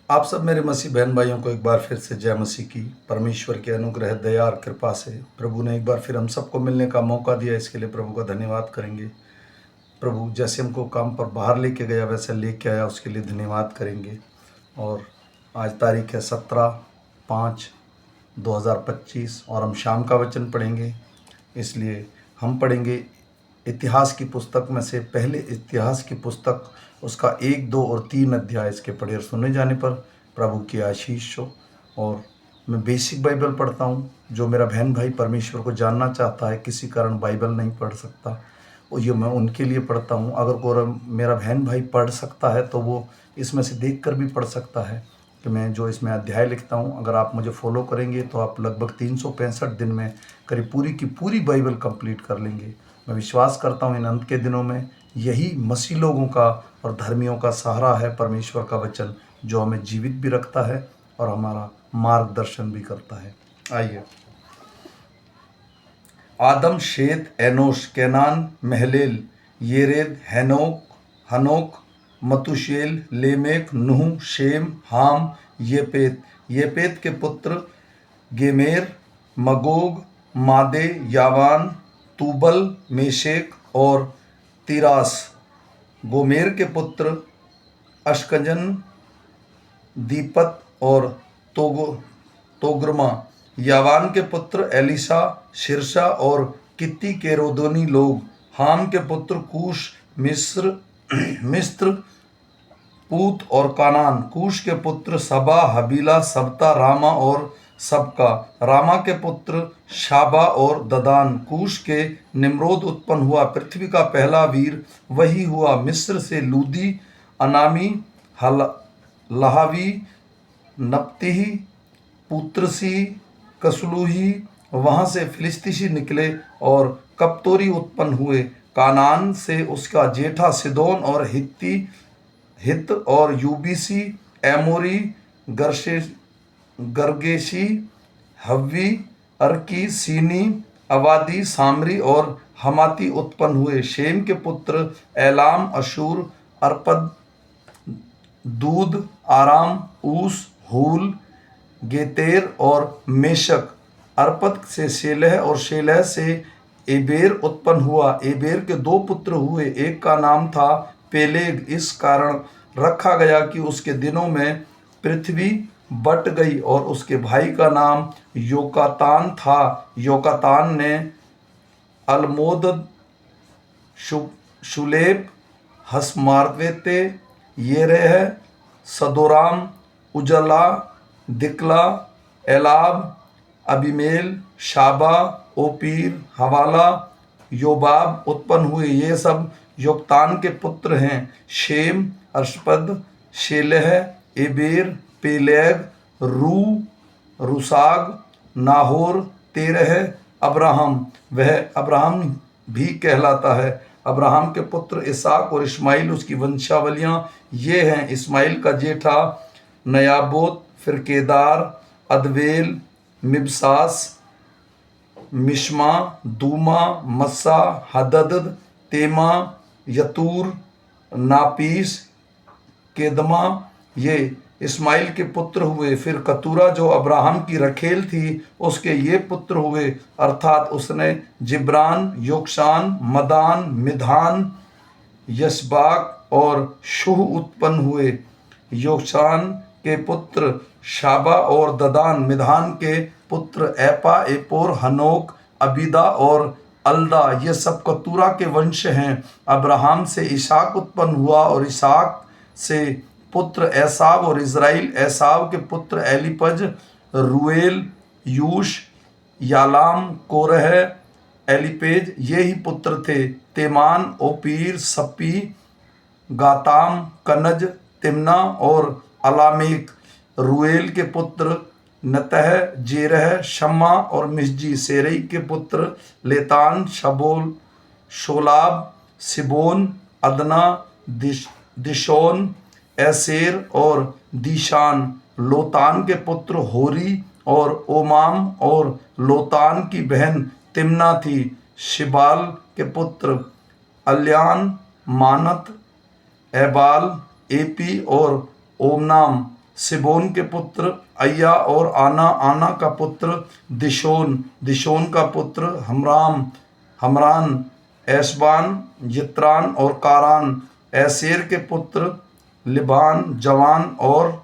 आप सब मेरे मसीह बहन भाइयों को एक बार फिर से जय मसीह की। परमेश्वर के अनुग्रह दया और कृपा से प्रभु ने एक बार फिर हम सबको मिलने का मौका दिया, इसके लिए प्रभु का धन्यवाद करेंगे। प्रभु जैसे हमको काम पर बाहर लेके गया वैसे लेके आया, उसके लिए धन्यवाद करेंगे। और आज तारीख है 17/5/2025 और हम शाम का वचन पढ़ेंगे। इसलिए हम पढ़ेंगे इतिहास की पुस्तक में से पहले इतिहास की पुस्तक, उसका 1, 2 और 3 अध्याय इसके पढ़े और सुने जाने पर प्रभु की आशीष हो। और मैं बेसिक बाइबल पढ़ता हूँ। जो मेरा बहन भाई परमेश्वर को जानना चाहता है, किसी कारण बाइबल नहीं पढ़ सकता, वो ये मैं उनके लिए पढ़ता हूँ। अगर कोई मेरा बहन भाई पढ़ सकता है तो वो इसमें से देख कर भी पढ़ सकता है कि मैं जो इसमें अध्याय लिखता हूँ। अगर आप मुझे फॉलो करेंगे तो आप लगभग 365 दिन में करीब पूरी की पूरी बाइबल कंप्लीट कर लेंगे। मैं विश्वास करता हूँ इन अंत के दिनों में यही मसीह लोगों का और धर्मियों का सहारा है, परमेश्वर का वचन, जो हमें जीवित भी रखता है और हमारा मार्गदर्शन भी करता है। आइए। आदम, शेत, एनोश, केनान, महलेल, येरेद, हनोक, मतुशेल, लेमेक, नूह, शेम, हाम, येपेत। येपेत के पुत्र गेमेर, मगोग, मादे, यावान, तूबल, मेशेक और तिरास। गोमेर के पुत्र अश्कजन, दीपत और तोगरमा। यावान के पुत्र एलिशा, शिरशा और कित्ती के रोदोनी लोग। हाम के पुत्र कूश, मिस्र, पूत और कानान। कूश के पुत्र सबा, हबीला, सबता, रामा और सबका। रामा के पुत्र शाबा और ददान। कूश के निम्रोद उत्पन्न हुआ, पृथ्वी का पहला वीर वही हुआ। मिस्र से लूदी, अनामी, लहावी, नप्तिही, पुत्रसी, कसलूही। वहां से फिलिस्तीसी निकले और कप्तोरी उत्पन्न हुए। कानान से उसका जेठा सिदोन और हित और यूबीसी, एमोरी, गर्गेशी, हव्वी, अर्की, सीनी, अवादी, सामरी और हमाती उत्पन्न हुए। शेम के पुत्र एलाम, अशूर, अर्पद, दूद, आराम, ऊस, हूल, गेतेर और मेशक। अर्पद से शेलह और शेलह से एबेर उत्पन्न हुआ। एबेर के 2 पुत्र हुए, एक का नाम था पेलेग, इस कारण रखा गया कि उसके दिनों में पृथ्वी बट गई, और उसके भाई का नाम योकातान था। योकातान ने अलमोदद, शुलेब, हसमार्वेते, येरेह, सदोराम, उजला, दिकला, एलाब, अबीमेल, शाबा, ओपीर, हवाला, योबाब उत्पन्न हुए। ये सब योक्तान के पुत्र हैं। शेम, अर्शपद, शेलह, एबेर, पेलेग, रुसाग, नाहोर, तेरह, अब्राहम। वह अब्राहम भी कहलाता है। अब्राहम के पुत्र इसाक और इस्माइल उसकी वंशावलियां ये हैं। इस्माइल का जेठा नयाबोत, फिर केदार, अदवेल, मिबसास, मिश्मा, दूमा, मस्सा, हदद, तेमा, यतूर, नापीस, केदमा। ये इस्माइल के पुत्र हुए। फिर कतूरा जो अब्राहम की रखेल थी, उसके ये पुत्र हुए, अर्थात उसने जिब्रान, योक्शान, मदान, मिधान, यशबाक और शुह उत्पन्न हुए। योक्शान के पुत्र शाबा और ददान। मिधान के पुत्र एपा, एपोर, हनोक, अबीदा और अल्दा। ये सब कतूरा के वंश हैं। अब्राहम से इसाक उत्पन्न हुआ और इसाक से पुत्र एसाव और इज़राइल। एसाव के पुत्र एलीपज, रूएल, यूश, यालाम, कोरह, एलिपेज, ये ही पुत्र थे। तेमान, ओपीर, सप्पी, गाताम, कनज, तिम्ना और अलामेक। रूएल के पुत्र नतह, जेरह, शम्मा और मिस्जी। सेरई के पुत्र लेतान, शबोल, शोलाब, सिबोन, अदना, दिशोन, एसेर और दीशान। लोतान के पुत्र होरी और ओमाम और लोतान की बहन तिम्ना थी। शिबाल के पुत्र अल्यान, मानत, एबाल, एपी और ओमनाम। सिबोन के पुत्र अय्या और आना, आना का पुत्र दिशोन, दिशोन का पुत्र हमरान, एशबान, यित्रान और कारान। ऐसेर के पुत्र लिबान, जवान और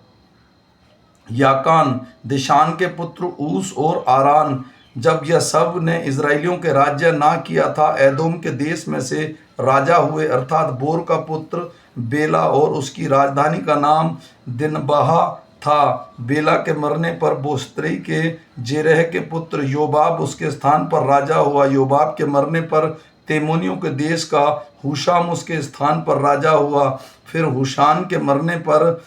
याकान। दिशान के पुत्र ऊस और आरान। जब यह सब ने इज़राइलियों के राज्य ना किया था, एदोम के देश में से राजा हुए, अर्थात बोर का पुत्र बेला, और उसकी राजधानी का नाम दिनबहा था। बेला के मरने पर बोस्त्री के जेरह के पुत्र योबाब उसके स्थान पर राजा हुआ। योबाब के मरने पर तेमोनियों के देश का हुशाम उसके स्थान पर राजा हुआ। फिर हुशान के मरने पर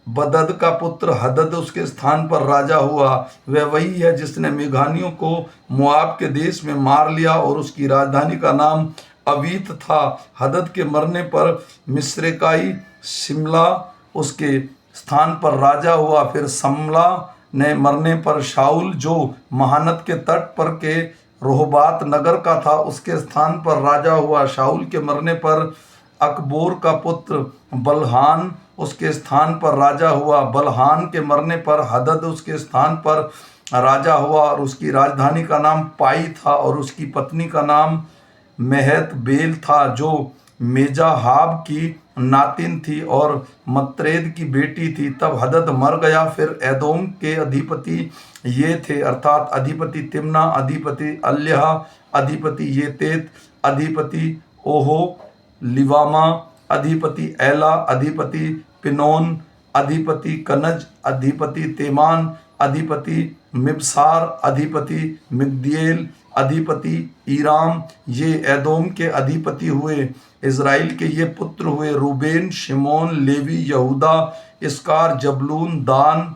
बदद का पुत्र हदद उसके स्थान पर राजा हुआ। वह वही है जिसने मेघानियों को मोआब के देश में मार लिया, और उसकी राजधानी का नाम अवीत था। हदद के मरने पर मिस्रेकाई शिमला उसके स्थान पर राजा हुआ। फिर समला ने मरने पर शाऊल, जो महानद के तट पर के रोहबात नगर का था, उसके स्थान पर राजा हुआ। शाऊल के मरने पर अकबोर का पुत्र बलहान उसके स्थान पर राजा हुआ। बलहान के मरने पर हदद उसके स्थान पर राजा हुआ, और उसकी राजधानी का नाम पाई था, और उसकी पत्नी का नाम मेहत बेल था, जो मेजाहाब की नातिन थी और मत्रेद की बेटी थी। तब हदद मर गया। फिर एदोम के अधिपति ये थे, अर्थात अधिपति तिम्ना, अधिपति अल्यहा, अधिपति येतेत, अधिपति ओहो लिवामा, अधिपति एला, अधिपति पिनोन, अधिपति कनज, अधिपति तेमान, अधिपति मिबसार, अधिपति मिग्दिएल, अधिपति ईराम। ये एदोम के अधिपति हुए। इज़राइल के ये पुत्र हुए, रूबेन, शिमोन, लेवी, यहूदा, इसकार, जबलून, दान,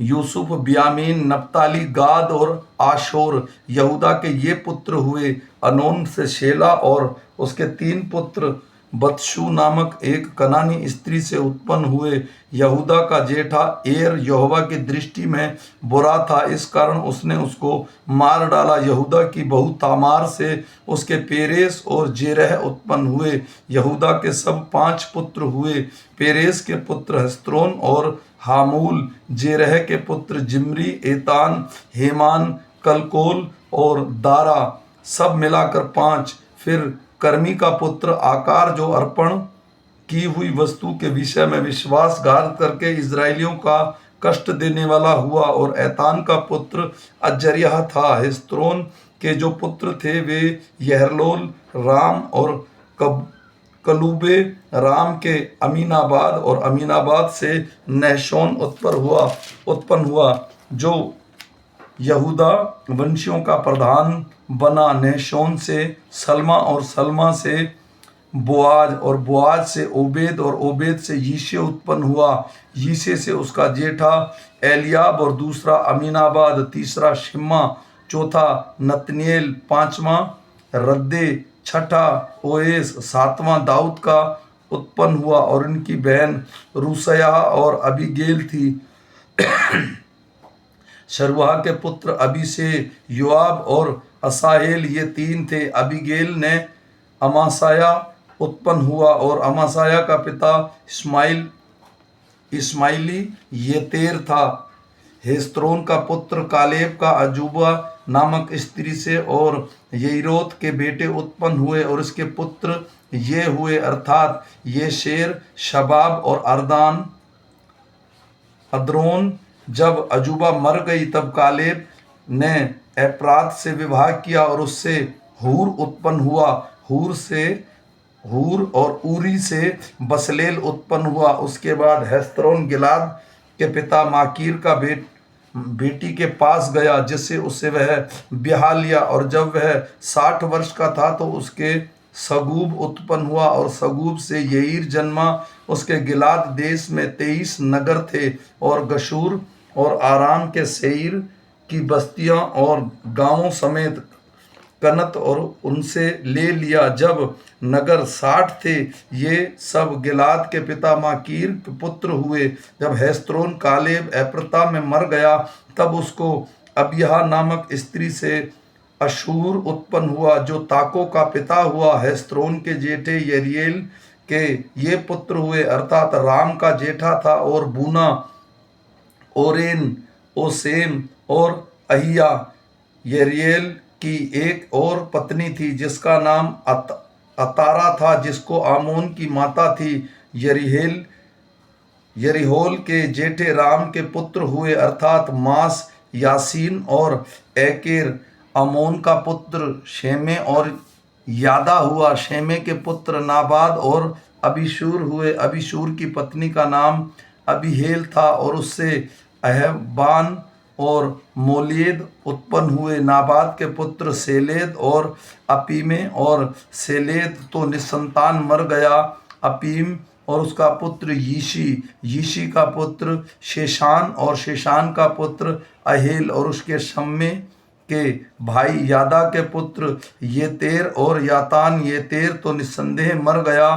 यूसुफ, बियामीन, नप्ताली, गाद और आशोर। यहूदा के ये पुत्र हुए, अनोन से शेला और उसके 3 पुत्र बतशू नामक एक कनानी स्त्री से उत्पन्न हुए। यहूदा का जेठा एर यहोवा की दृष्टि में बुरा था, इस कारण उसने उसको मार डाला। यहूदा की बहू तामार से उसके पेरेस और जेरह उत्पन्न हुए। यहूदा के सब 5 पुत्र हुए। पेरेस के पुत्र हेस्रोन और हामूल। जेरह के पुत्र जिम्री, एतान, हेमान, कलकोल और दारा, सब मिलाकर 5। फिर कर्मी का पुत्र आकार, जो अर्पण की हुई वस्तु के विषय में विश्वासघात करके इज़राइलियों का कष्ट देने वाला हुआ। और एतान का पुत्र अजर्याह था। हेस्रोन के जो पुत्र थे वे यहरलोल, राम और कलूबे। राम के अमीनाबाद, और अमीनाबाद से नहशोन उत्पन्न हुआ, जो यहूदा वंशियों का प्रधान बना। नहशोन से सलमा, और सलमा से बोआज, और बोआज से ओबेद, और ओबेद से यीशे उत्पन्न हुआ। यीशे से उसका जेठा एलियाब, और दूसरा अमीनाबाद, तीसरा शिम्मा, चौथा नतनेल, 5वां रद्दे, छठा ओएस, 7वां दाऊद का उत्पन्न हुआ। और इनकी बहन रूसया और अबीगेल थी। शरुआ के पुत्र अबीसे, योआब और असाहेल, ये 3 थे। अबीगेल ने अमासाया उत्पन्न हुआ, और अमासाया का पिता इस्माइली येतेर था। हेस्रोन का पुत्र कालेब का अजूबा नामक स्त्री से और येरोत के बेटे उत्पन्न हुए, और इसके पुत्र ये हुए, अर्थात ये शेर, शबाब और अद्रोन। जब अजूबा मर गई, तब कालेब ने एप्रात से विवाह किया, और उससे हूर उत्पन्न हुआ। हूर और ऊरी से बसलेल उत्पन्न हुआ। उसके बाद हेस्रोन गिलाद के पिता माकीर का बेटी के पास गया, जिससे उससे वह ब्याह लिया। और जब वह 60 वर्ष का था, तो उसके सगूब उत्पन्न हुआ, और सगूब से यईर जन्मा। उसके गिलाद देश में 23 नगर थे, और गशूर और आराम के सेईर की बस्तियां और गांवों समेत कनत और उनसे ले लिया। जब नगर 60 थे, ये सब गिलाद के पिता माकीर के पुत्र हुए। जब हेस्रोन कालेब एप्रता में मर गया, तब उसको अबियहा नामक स्त्री से अशूर उत्पन्न हुआ, जो ताको का पिता हुआ। हेस्रोन के जेठे यरिएल के ये पुत्र हुए, अर्थात राम का जेठा था, और बूना, ओरेन, ओसेम और अहिया। यरियल की एक और पत्नी थी जिसका नाम अतारा था, जिसको आमोन की माता थी। यरीहेल यरीहोल के जेठे राम के पुत्र हुए, अर्थात मास, यासीन और एकेर। अमोन का पुत्र शेमे और यादा हुआ। शेमे के पुत्र नाबाद और अबीशूर हुए। अबीशूर की पत्नी का नाम अबीहेल था, और उससे अहबान और मोलियद उत्पन्न हुए। नाबाद के पुत्र सेलेद और अपीमे, और सेलेद तो निसंतान मर गया। अपीम और उसका पुत्र यीशी, यीशी का पुत्र शेशान, और शेशान का पुत्र अहेल, और उसके शम्मे के भाई यादा के पुत्र येतेर और यातान। येतेर तो निस्संदेह मर गया।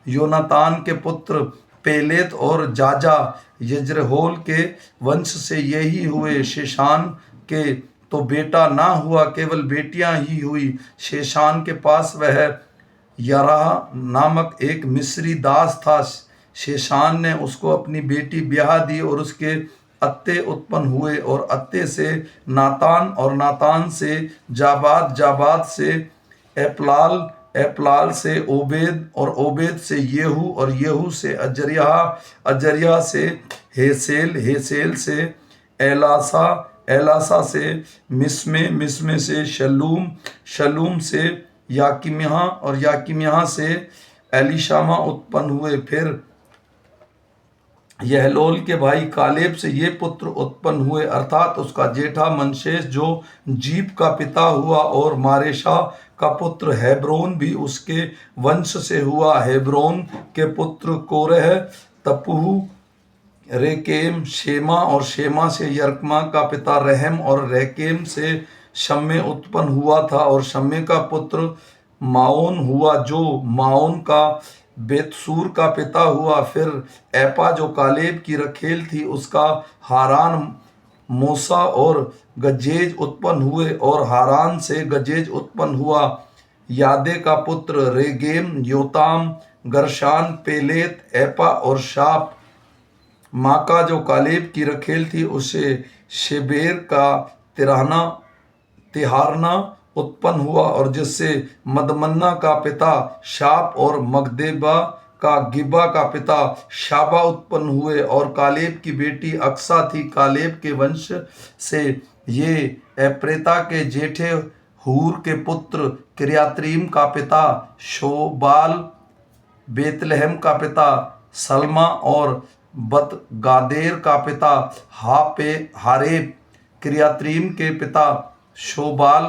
योनातान के पुत्र पेलेत और जाजा। यज्रेहोल के वंश से यही हुए। शेशान के तो बेटा ना हुआ, केवल बेटियां ही हुई। शेशान के पास वह यराह नामक एक मिस्री दास था। शेशान ने उसको अपनी बेटी ब्याह दी, और उसके अत्ते उत्पन्न हुए, और अत्ते से नातान, और नातान से जाबाद, जाबाद से एपलाल, एपलाल से ओबेद, और ओबेद से येहू, और येहू से अजरिया, अजरिया से हेसेल, हेसेल से एलासा, एलासा से मिस्मे, मिस्मे से शलूम, शलूम से याकिम्याह, और याकिम्याह से एलिशामा उत्पन्न हुए। फिर यहलोल के भाई कालेब से ये पुत्र उत्पन्न हुए, अर्थात उसका जेठा मनशेस जो जीप का पिता हुआ, और मारेशा का पुत्र हेब्रोन भी उसके वंश से हुआ। हेब्रोन के पुत्र कोरह, तपुहु, रेकेम, शेमा, और शेमा से यर्कमा का पिता रहम, और रेकेम से शम्मे उत्पन्न हुआ था, और शम्मे का पुत्र माओन हुआ, जो माओन का बेतसूर का पिता हुआ। फिर एपा जो कालेब की रखेल थी, उसका हारान, मूसा और गजेज उत्पन्न हुए, और हारान से गजेज उत्पन्न हुआ। यादे का पुत्र रेगेम, योताम, गरशान, पेलेत, एपा और शाप। माका जो कालेब की रखेल थी, उसे शेबेर का तिरहना, तिहारना उत्पन्न हुआ, और जिससे मदमन्ना का पिता शाप, और मगदेबा का गिबा का पिता शाबा उत्पन्न हुए। और कालेब की बेटी अक्सा थी। कालेब के वंश से ये एप्रेता के जेठे हूर के पुत्र किर्यात्रीम का पिता शोबाल, बेतलहम का पिता सलमा, और बतगादेर का पिता हारेब। किर्यात्रीम के पिता शोबाल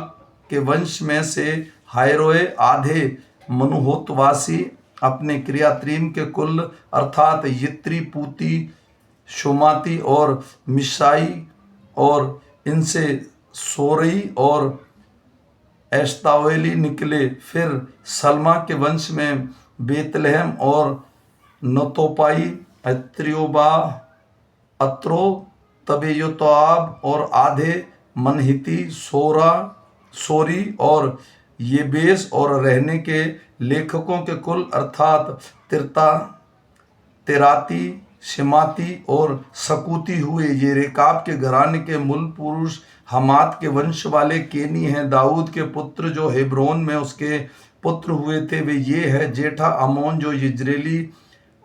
के वंश में से हायरोए आधे मनुहोतवासी अपने किर्यात्रीम के कुल, अर्थात यित्री, पूती, शोमाती और मिशाई, और इनसे सोरई और एश्ताओली निकले। फिर सलमा के वंश में बेतलहम और नतोपाई, अत्रियोबा, अत्रो, तबेयोताब और आधे मनहिती, सोरी और येबेस, और रहने के लेखकों के कुल, अर्थात तिरता, तेराती, शिमाती और सकूती हुए। ये रेकाब के घराने के मूल पुरुष हमात के वंश वाले केनी हैं। दाऊद के पुत्र जो हेब्रोन में उसके पुत्र हुए थे, वे ये है: जेठा अमोन जो यिज्रेली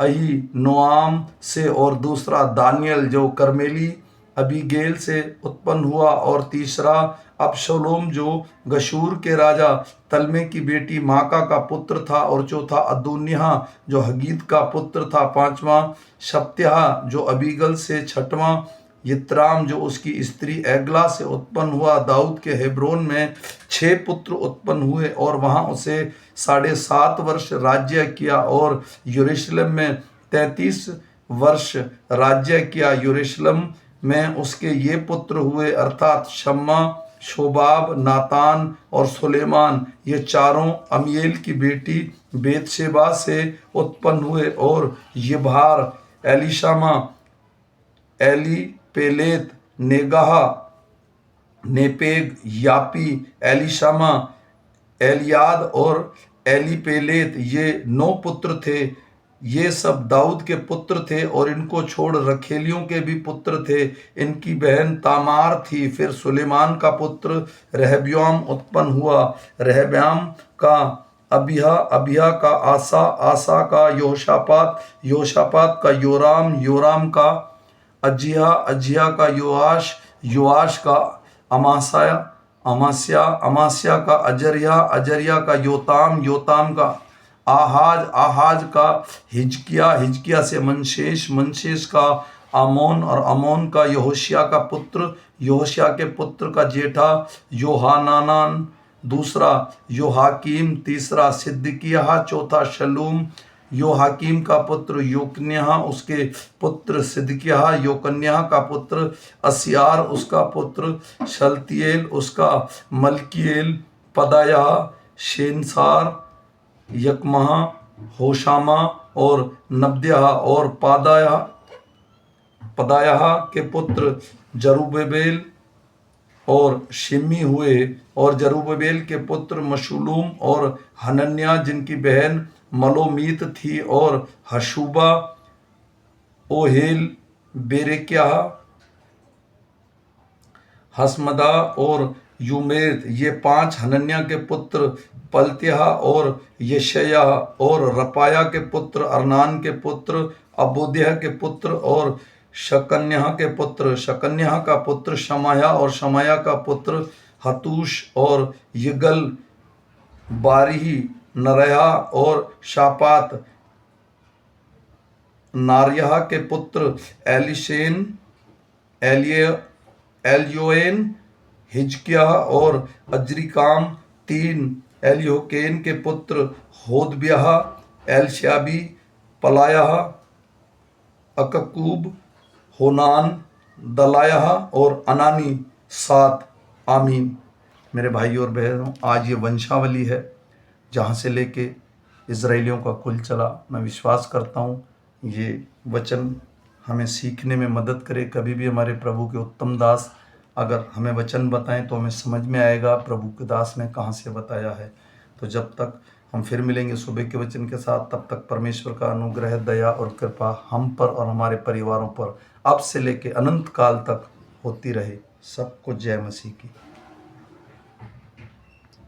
अही नोआम से, और दूसरा दानियल जो करमेली अबीगेल से उत्पन्न हुआ, और तीसरा अबशलोम जो गशूर के राजा तलमे की बेटी माका का पुत्र था, और चौथा अदोनिय्याह जो हगीत का पुत्र था, पांचवा शप्त्याह जो अबीगल से, छठवां यित्राम जो उसकी स्त्री एगला से उत्पन्न हुआ। दाऊद के हेब्रोन में 6 पुत्र उत्पन्न हुए, और वहां उसे 7.5 वर्ष राज्य किया, और यरूशलेम में 33 वर्ष राज्य किया। यरूशलेम में उसके ये पुत्र हुए, अर्थात शम्मा, शोबाब, नातान और सुलेमान। ये चारों अमीएल की बेटी बेतशेबा से उत्पन्न हुए, और यिभार, एलीशामा, एलीपेलेत, नेगाह, नेपेग, यापी, एलीशामा, एलियाद और एलीपेलेत, ये 9 पुत्र थे। ये सब दाऊद के पुत्र थे और इनको छोड़ रखेलियों के भी पुत्र थे। इनकी बहन तामार थी। फिर सुलेमान का पुत्र रहब्याम उत्पन्न हुआ। रहब्याम का अबिया, अबिया का आसा, आसा का योशापात, योशापात का योराम, योराम का अजिया, अजिया का योआश, योआश का अमासाया, अमास्या, अमास्या का अजरिया, अजरिया का योताम, योताम का आहाज, आहाज का हिजकिया, हिजकिया से मनशेष, मनशेष का आमोन और आमोन का यहोशिया का पुत्र, यहोशिया के पुत्र का जेठा योहानान, दूसरा योहाकीम, तीसरा सिद्दकिय्याह, चौथा शलूम, योहाकीम का पुत्र योकन्याह, उसके पुत्र सिदकिय्याह, योकन्याह का पुत्र असियार, उसका पुत्र शलतियेल, उसका मलकीएल, पदायाह, शेनसार, यकमह, होशामा और नब्दियाह और पदायाह के पुत्र जरुब्बाबेल और शिमी हुए। और जरुब्बाबेल के पुत्र मशुलूम और हनन्याह, जिनकी बहन मलोमीत थी, और हशूबा, ओहेल, बेरेक्याह, हसमदा और यूमेत, ये 5 हनन्याह के पुत्र पलत्याह और यशयाह, और रपाया के पुत्र अरनान के पुत्र अबोद्याह के पुत्र और शकन्याह के पुत्र, शकन्याह का पुत्र शमाया, और शमाया का पुत्र हतूश, और यगल, बारिही, नरयाह और शापात, नारयाह के पुत्र एलिशेन, एलियोएन, हिजकिय्याह और अजरिकाम, 3 एलियोकेन के पुत्र होदब्याह, एलशाबी, पलायाह, अककूब, होनान, दलायाह और अनानी, 7। आमीन। मेरे भाई और बहनों, आज ये वंशावली है जहाँ से लेके इज़राइलियों का कुल चला। मैं विश्वास करता हूँ ये वचन हमें सीखने में मदद करे। कभी भी हमारे प्रभु के उत्तम दास अगर हमें वचन बताएं तो हमें समझ में आएगा प्रभु के दास ने कहाँ से बताया है। तो जब तक हम फिर मिलेंगे सुबह के वचन के साथ, तब तक परमेश्वर का अनुग्रह, दया और कृपा हम पर और हमारे परिवारों पर अब से लेके अनंत काल तक होती रहे। सबको जय मसीह की।